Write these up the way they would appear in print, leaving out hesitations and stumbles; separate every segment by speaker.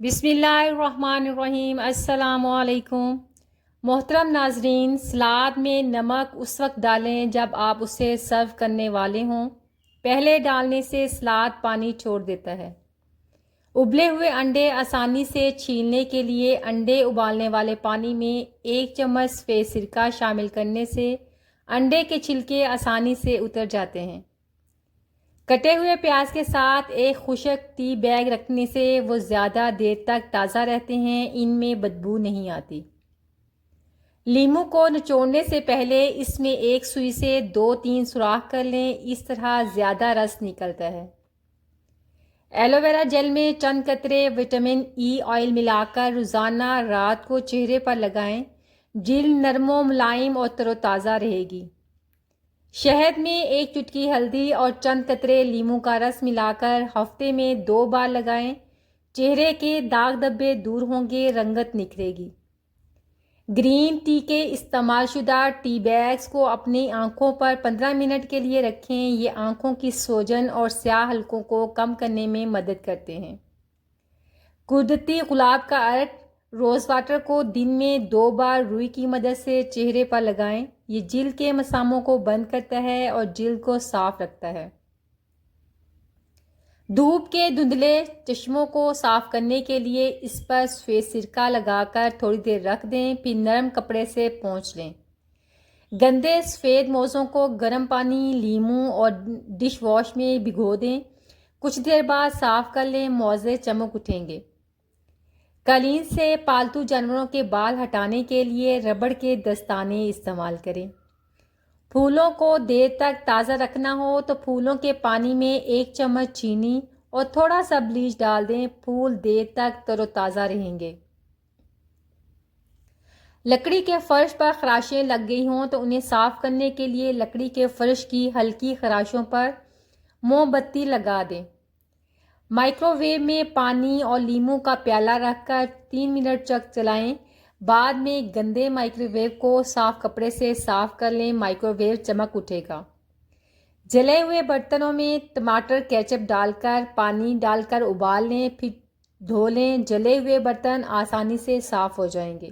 Speaker 1: بسم اللہ الرحمن الرحیم۔ السلام علیکم محترم ناظرین، سلاد میں نمک اس وقت ڈالیں جب آپ اسے سرو کرنے والے ہوں۔ پہلے ڈالنے سے سلاد پانی چھوڑ دیتا ہے۔ ابلے ہوئے انڈے آسانی سے چھیلنے کے لیے انڈے ابالنے والے پانی میں 1 چمچ سفید سرکہ شامل کرنے سے انڈے کے چھلکے آسانی سے اتر جاتے ہیں۔ کٹے ہوئے پیاز کے ساتھ ایک خشک ٹی بیگ رکھنے سے وہ زیادہ دیر تک تازہ رہتے ہیں، ان میں بدبو نہیں آتی۔ لیموں کو نچوڑنے سے پہلے اس میں ایک سوئی سے 2-3 سوراخ کر لیں، اس طرح زیادہ رس نکلتا ہے۔ ایلو ویرا جیل میں چند قطرے وٹامن ای آئل ملا کر روزانہ رات کو چہرے پر لگائیں، جلد نرم و ملائم اور تر و تازہ رہے گی۔ شہد میں 1 چٹکی ہلدی اور چند قطرے لیموں کا رس ملا کر ہفتے میں 2 بار لگائیں، چہرے کے داغ دھبے دور ہوں گے، رنگت نکھرے گی۔ گرین ٹی کے استعمال شدہ ٹی بیگز کو اپنی آنکھوں پر 15 منٹ کے لیے رکھیں، یہ آنکھوں کی سوجن اور سیاہ حلقوں کو کم کرنے میں مدد کرتے ہیں۔ قدرتی گلاب کا عرق روز واٹر کو دن میں 2 بار روئی کی مدد سے چہرے پر لگائیں، یہ جلد کے مساموں کو بند کرتا ہے اور جلد کو صاف رکھتا ہے۔ دھوپ کے دھندلے چشموں کو صاف کرنے کے لیے اس پر سفید سرکہ لگا کر تھوڑی دیر رکھ دیں، پھر نرم کپڑے سے پونچھ لیں۔ گندے سفید موزوں کو گرم پانی، لیموں اور ڈش واش میں بھگو دیں، کچھ دیر بعد صاف کر لیں، موزے چمک اٹھیں گے۔ قالین سے پالتو جانوروں کے بال ہٹانے کے لیے ربڑ کے دستانے استعمال کریں۔ پھولوں کو دیر تک تازہ رکھنا ہو تو پھولوں کے پانی میں 1 چمچ چینی اور تھوڑا سا بلیچ ڈال دیں، پھول دیر تک تر و تازہ رہیں گے۔ لکڑی کے فرش پر خراشیں لگ گئی ہوں تو انہیں صاف کرنے کے لیے لکڑی کے فرش کی ہلکی خراشوں پر موم بتی لگا دیں۔ مائکرو ویو میں پانی اور لیموں کا پیالہ رکھ کر 3 منٹ تک چلائیں، بعد میں گندے مائکرو ویو کو صاف کپڑے سے صاف کر لیں، مائکرو ویو چمک اٹھے گا۔ جلے ہوئے برتنوں میں ٹماٹر کیچپ ڈال کر پانی ڈال کر ابال لیں، پھر دھو لیں، جلے ہوئے برتن آسانی سے صاف ہو جائیں گے۔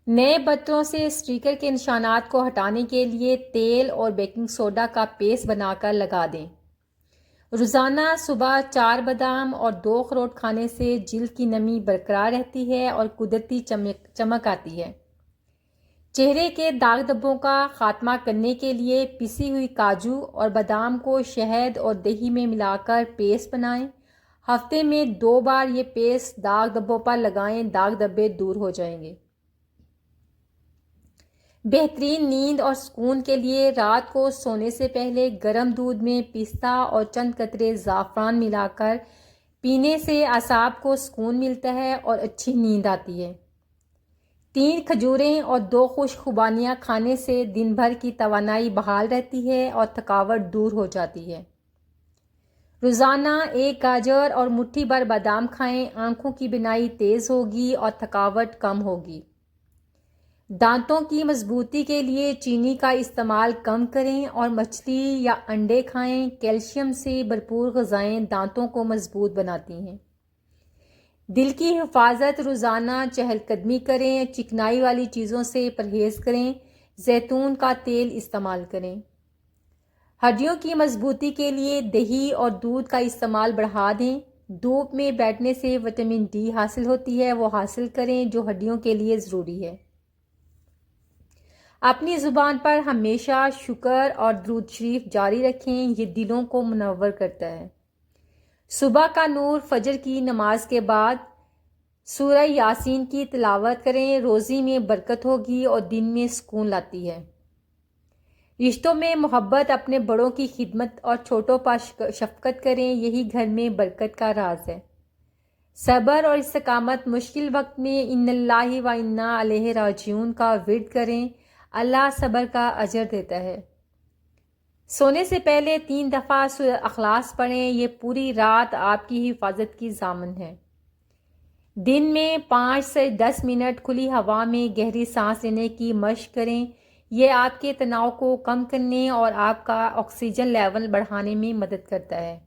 Speaker 1: نئے برتنوں سے سٹیکر کے نشانات کو ہٹانے کے لیے تیل اور بیکنگ سوڈا کا پیسٹ بنا کر لگا دیں۔ روزانہ صبح 4 بادام اور 2 اخروٹ کھانے سے جلد کی نمی برقرار رہتی ہے اور قدرتی چمک آتی ہے۔ چہرے کے داغ دھبوں کا خاتمہ کرنے کے لیے پسی ہوئی کاجو اور بادام کو شہد اور دہی میں ملا کر پیسٹ بنائیں، ہفتے میں 2 بار یہ پیسٹ داغ دھبوں پر لگائیں، داغ دھبے دور ہو جائیں گے۔ بہترین نیند اور سکون کے لیے رات کو سونے سے پہلے گرم دودھ میں پستہ اور چند قطرے زعفران ملا کر پینے سے اعصاب کو سکون ملتا ہے اور اچھی نیند آتی ہے۔ 3 کھجوریں اور 2 خشک خوبانیاں کھانے سے دن بھر کی توانائی بحال رہتی ہے اور تھکاوٹ دور ہو جاتی ہے۔ روزانہ 1 گاجر اور مٹھی بھر بادام کھائیں، آنکھوں کی بینائی تیز ہوگی اور تھکاوٹ کم ہوگی۔ دانتوں کی مضبوطی کے لیے چینی کا استعمال کم کریں اور مچھلی یا انڈے کھائیں، کیلشیم سے بھرپور غذائیں دانتوں کو مضبوط بناتی ہیں۔ دل کی حفاظت روزانہ چہل قدمی کریں، چکنائی والی چیزوں سے پرہیز کریں، زیتون کا تیل استعمال کریں۔ ہڈیوں کی مضبوطی کے لیے دہی اور دودھ کا استعمال بڑھا دیں۔ دھوپ میں بیٹھنے سے وٹامن ڈی حاصل ہوتی ہے، وہ حاصل کریں جو ہڈیوں کے لیے ضروری ہے۔ اپنی زبان پر ہمیشہ شکر اور درود شریف جاری رکھیں، یہ دلوں کو منور کرتا ہے۔ صبح کا نور فجر کی نماز کے بعد سورہ یاسین کی تلاوت کریں، روزی میں برکت ہوگی اور دن میں سکون لاتی ہے۔ رشتوں میں محبت، اپنے بڑوں کی خدمت اور چھوٹوں پر شفقت کریں، یہی گھر میں برکت کا راز ہے۔ صبر اور استقامت، مشکل وقت میں ان اللہ و انا الیہ راجعون کا ورد کریں، اللہ صبر کا اجر دیتا ہے۔ سونے سے پہلے 3 دفعہ سورہ اخلاص پڑھیں، یہ پوری رات آپ کی حفاظت کی ضامن ہے۔ دن میں 5 سے 10 منٹ کھلی ہوا میں گہری سانس لینے کی مشق کریں، یہ آپ کے تناؤ کو کم کرنے اور آپ کا آکسیجن لیول بڑھانے میں مدد کرتا ہے۔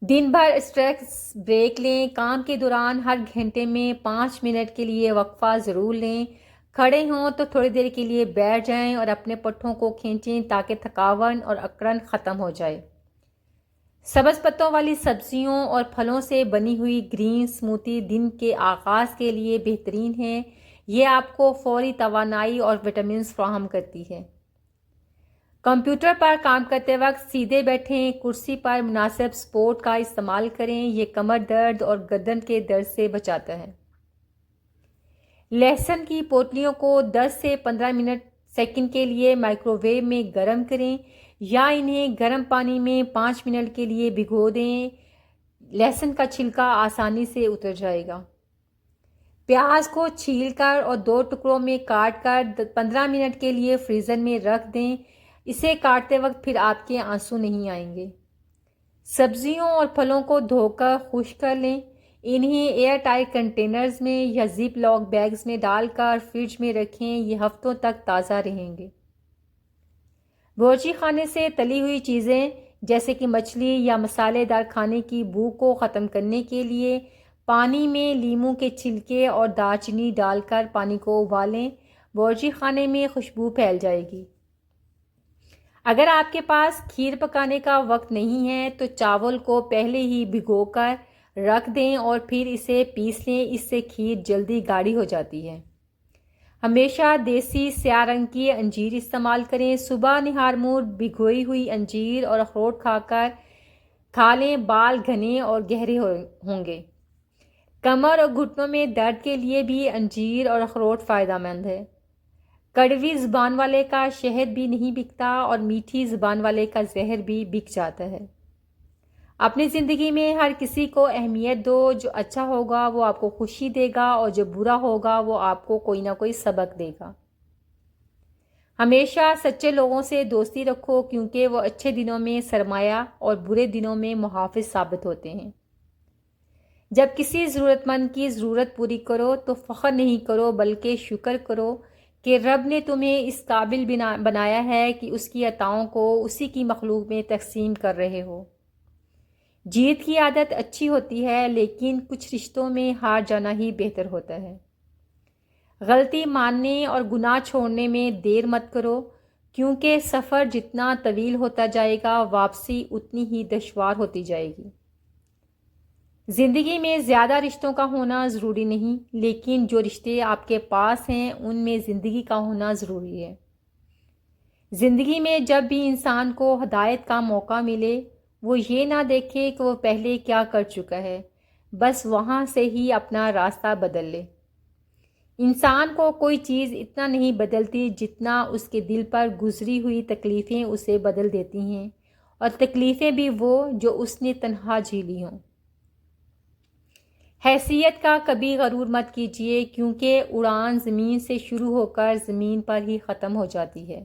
Speaker 1: دن بھر اسٹریس بریک لیں. کام کے دوران ہر گھنٹے میں 5 منٹ کے لیے وقفہ ضرور لیں. کھڑے ہوں تو تھوڑی دیر کے لیے بیٹھ جائیں اور اپنے پٹھوں کو کھینچیں تاکہ تھکاون اور اکڑن ختم ہو جائے. سبز پتوں والی سبزیوں اور پھلوں سے بنی ہوئی گرین سموتھی دن کے آغاز کے لیے بہترین ہے. یہ آپ کو فوری توانائی اور وٹامنز فراہم کرتی ہے. کمپیوٹر پر کام کرتے وقت سیدھے بیٹھیں. کرسی پر مناسب سپورٹ کا استعمال کریں. یہ کمر درد اور گردن کے درد سے بچاتا ہے. لہسن کی پوٹلیوں کو 10 سے 15 سیکنڈ کے لیے مائکرو ویو میں گرم کریں یا انہیں گرم پانی میں 5 منٹ کے لیے بھگو دیں. لہسن کا چھلکا آسانی سے اتر جائے گا. پیاز کو چھیل کر اور 2 ٹکڑوں میں کاٹ کر 15 منٹ کے لیے فریزر میں رکھ دیں. اسے کاٹتے وقت پھر آپ کے آنسو نہیں آئیں گے. سبزیوں اور پھلوں کو دھو کر خشک کر لیں. انہیں ایئر ٹائٹ کنٹینرز میں یا زپ لاک بیگز میں ڈال کر فریج میں رکھیں. یہ ہفتوں تک تازہ رہیں گے. باورچی خانے سے تلی ہوئی چیزیں جیسے کہ مچھلی یا مسالے دار کھانے کی بو کو ختم کرنے کے لیے پانی میں لیموں کے چھلکے اور دار چینی ڈال کر پانی کو ابالیں. باورچی خانے میں خوشبو پھیل جائے گی. اگر آپ کے پاس کھیر پکانے کا وقت نہیں ہے تو چاول کو پہلے ہی بھگو کر رکھ دیں اور پھر اسے پیس لیں. اس سے کھیر جلدی گاڑھی ہو جاتی ہے. ہمیشہ دیسی سیاہ رنگ کی انجیر استعمال کریں. صبح نہار منہ بھگوئی ہوئی انجیر اور اخروٹ کھا لیں. بال گھنے اور گہرے ہوں گے. کمر اور گھٹنوں میں درد کے لیے بھی انجیر اور اخروٹ فائدہ مند ہے. کڑوی زبان والے کا شہد بھی نہیں بکتا اور میٹھی زبان والے کا زہر بھی بک جاتا ہے. اپنی زندگی میں ہر کسی کو اہمیت دو. جو اچھا ہوگا وہ آپ کو خوشی دے گا اور جو برا ہوگا وہ آپ کو کوئی نہ کوئی سبق دے گا. ہمیشہ سچے لوگوں سے دوستی رکھو کیونکہ وہ اچھے دنوں میں سرمایہ اور برے دنوں میں محافظ ثابت ہوتے ہیں. جب کسی ضرورت مند کی ضرورت پوری کرو تو فخر نہیں کرو بلکہ شکر کرو کہ رب نے تمہیں اس قابل بنایا ہے کہ اس کی عطاؤں کو اسی کی مخلوق میں تقسیم کر رہے ہو. جیت کی عادت اچھی ہوتی ہے لیکن کچھ رشتوں میں ہار جانا ہی بہتر ہوتا ہے. غلطی ماننے اور گناہ چھوڑنے میں دیر مت کرو کیونکہ سفر جتنا طویل ہوتا جائے گا واپسی اتنی ہی دشوار ہوتی جائے گی. زندگی میں زیادہ رشتوں کا ہونا ضروری نہیں لیکن جو رشتے آپ کے پاس ہیں ان میں زندگی کا ہونا ضروری ہے. زندگی میں جب بھی انسان کو ہدایت کا موقع ملے وہ یہ نہ دیکھے کہ وہ پہلے کیا کر چکا ہے، بس وہاں سے ہی اپنا راستہ بدل لے. انسان کو کوئی چیز اتنا نہیں بدلتی جتنا اس کے دل پر گزری ہوئی تکلیفیں اسے بدل دیتی ہیں، اور تکلیفیں بھی وہ جو اس نے تنہا جھیلی ہوں. حیثیت کا کبھی غرور مت کیجیے کیونکہ اڑان زمین سے شروع ہو کر زمین پر ہی ختم ہو جاتی ہے.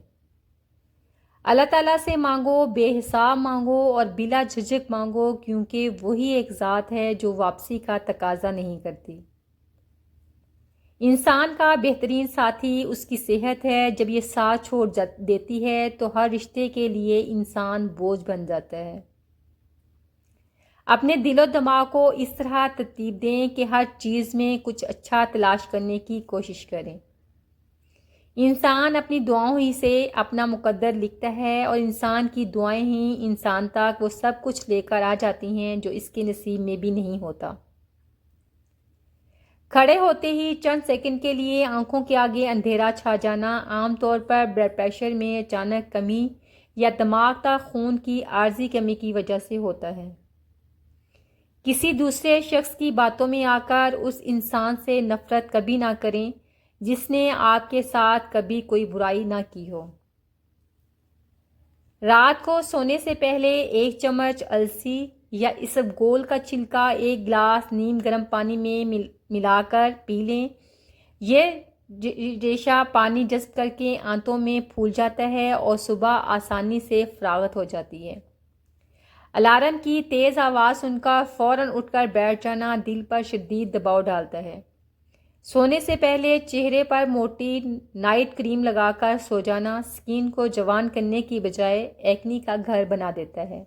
Speaker 1: اللہ تعالیٰ سے مانگو، بے حساب مانگو اور بلا جھجک مانگو کیونکہ وہی ایک ذات ہے جو واپسی کا تقاضا نہیں کرتی. انسان کا بہترین ساتھی اس کی صحت ہے. جب یہ ساتھ چھوڑ دیتی ہے تو ہر رشتے کے لیے انسان بوجھ بن جاتا ہے. اپنے دل و دماغ کو اس طرح ترتیب دیں کہ ہر چیز میں کچھ اچھا تلاش کرنے کی کوشش کریں. انسان اپنی دعاؤں ہی سے اپنا مقدر لکھتا ہے اور انسان کی دعائیں ہی انسان تک وہ سب کچھ لے کر آ جاتی ہیں جو اس کے نصیب میں بھی نہیں ہوتا. کھڑے ہوتے ہی چند سیکنڈ کے لیے آنکھوں کے آگے اندھیرا چھا جانا عام طور پر بلڈ پریشر میں اچانک کمی یا دماغ تک خون کی عارضی کمی کی وجہ سے ہوتا ہے. کسی دوسرے شخص کی باتوں میں آ کر اس انسان سے نفرت کبھی نہ کریں جس نے آپ کے ساتھ کبھی کوئی برائی نہ کی ہو. رات کو سونے سے پہلے 1 چمچ السی یا اسبگول کا چھلکا 1 گلاس نیم گرم پانی میں ملا کر پی لیں. یہ ریشہ پانی جذب کر کے آنتوں میں پھول جاتا ہے اور صبح آسانی سے فراغت ہو جاتی ہے. الارم کی تیز آواز سن کر فوراً اٹھ کر بیٹھ جانا دل پر شدید دباؤ ڈالتا ہے. سونے سے پہلے چہرے پر موٹی نائٹ کریم لگا کر سو جانا سکین کو جوان کرنے کی بجائے ایکنی کا گھر بنا دیتا ہے.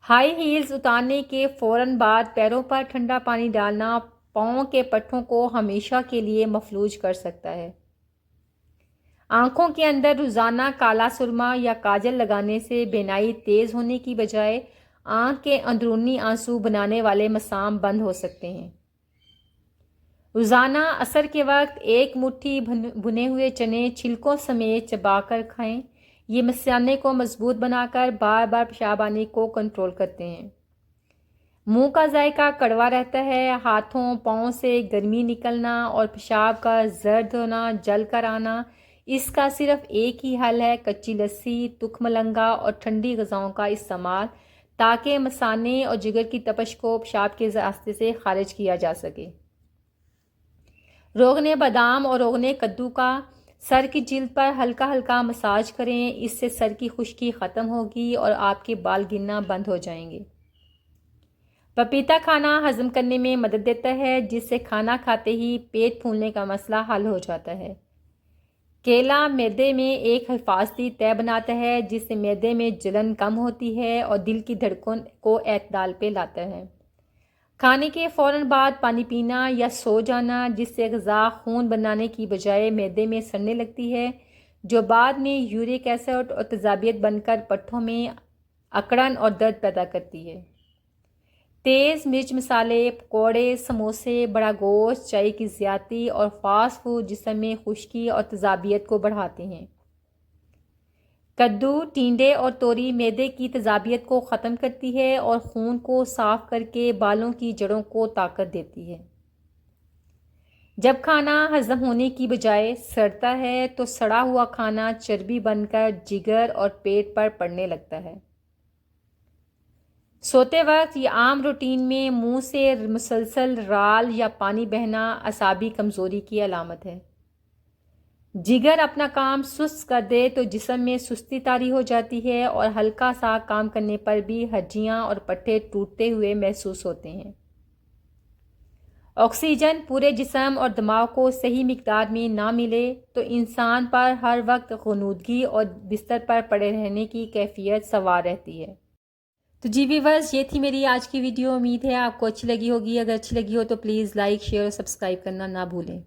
Speaker 1: ہائی ہیلز اتارنے کے فوراً بعد پیروں پر ٹھنڈا پانی ڈالنا پاؤں کے پٹھوں کو ہمیشہ کے لیے مفلوج کر سکتا ہے۔ آنکھوں کے اندر روزانہ کالا سرما یا کاجل لگانے سے بینائی تیز ہونے کی بجائے آنکھ کے اندرونی آنسو بنانے والے مسام بند ہو سکتے ہیں۔ روزانہ عصر کے وقت ایک مٹھی بھنے ہوئے چنے چھلکوں سمیت چبا کر کھائیں۔ یہ مثانے کو مضبوط بنا کر بار بار پیشاب آنے کو کنٹرول کرتے ہیں۔ منہ کا ذائقہ کڑوا رہتا ہے، ہاتھوں پاؤں سے گرمی نکلنا اور پیشاب کا زرد ہونا، جل کر آنا، اس کا صرف ایک ہی حل ہے: کچی لسی، تکھ ملنگا اور ٹھنڈی غذاؤں کا استعمال، تاکہ مثانے اور جگر کی تپش کو پیشاب کے راستے سے خارج کیا جا سکے۔ روغن بادام اور روغن کدو کا سر کی جلد پر ہلکا ہلکا مساج کریں، اس سے سر کی خشکی ختم ہوگی اور آپ کے بال گرنا بند ہو جائیں گے۔ پپیتا کھانا ہضم کرنے میں مدد دیتا ہے، جس سے کھانا کھاتے ہی پیٹ پھولنے کا مسئلہ حل ہو جاتا ہے۔ کیلا معدے میں ایک حفاظتی تہہ بناتا ہے، جس سے معدے میں جلن کم ہوتی ہے اور دل کی دھڑکن کو اعتدال پہ لاتا ہے۔ کھانے کے فوراً بعد پانی پینا یا سو جانا، جس سے غذا خون بنانے کی بجائے معدے میں سڑنے لگتی ہے، جو بعد میں یورک ایسڈ اور تیزابیت بن کر پٹھوں میں اکڑن اور درد پیدا کرتی ہے۔ تیز مرچ مسالے، پکوڑے، سموسے، بڑا گوشت، چائے کی زیادتی اور فاسٹ فوڈ جسم میں خشکی اور تیزابیت کو بڑھاتے ہیں۔ کدو، ٹینڈے اور توری معدے کی تیزابیت کو ختم کرتی ہے اور خون کو صاف کر کے بالوں کی جڑوں کو طاقت دیتی ہے۔ جب کھانا ہضم ہونے کی بجائے سڑتا ہے تو سڑا ہوا کھانا چربی بن کر جگر اور پیٹ پر پڑنے لگتا ہے۔ سوتے وقت یا عام روٹین میں منہ سے مسلسل رال یا پانی بہنا اعصابی کمزوری کی علامت ہے۔ جگر اپنا کام سست کر دے تو جسم میں سستی طاری ہو جاتی ہے اور ہلکا سا کام کرنے پر بھی ہڈیاں اور پٹھے ٹوٹتے ہوئے محسوس ہوتے ہیں۔ آکسیجن پورے جسم اور دماغ کو صحیح مقدار میں نہ ملے تو انسان پر ہر وقت غنودگی اور بستر پر پڑے رہنے کی کیفیت سوار رہتی ہے۔ تو جی ویورز، یہ تھی میری آج کی ویڈیو۔ امید ہے آپ کو اچھی لگی ہوگی۔ اگر اچھی لگی ہو تو پلیز لائک، شیئر اور سبسکرائب کرنا نہ بھولیں۔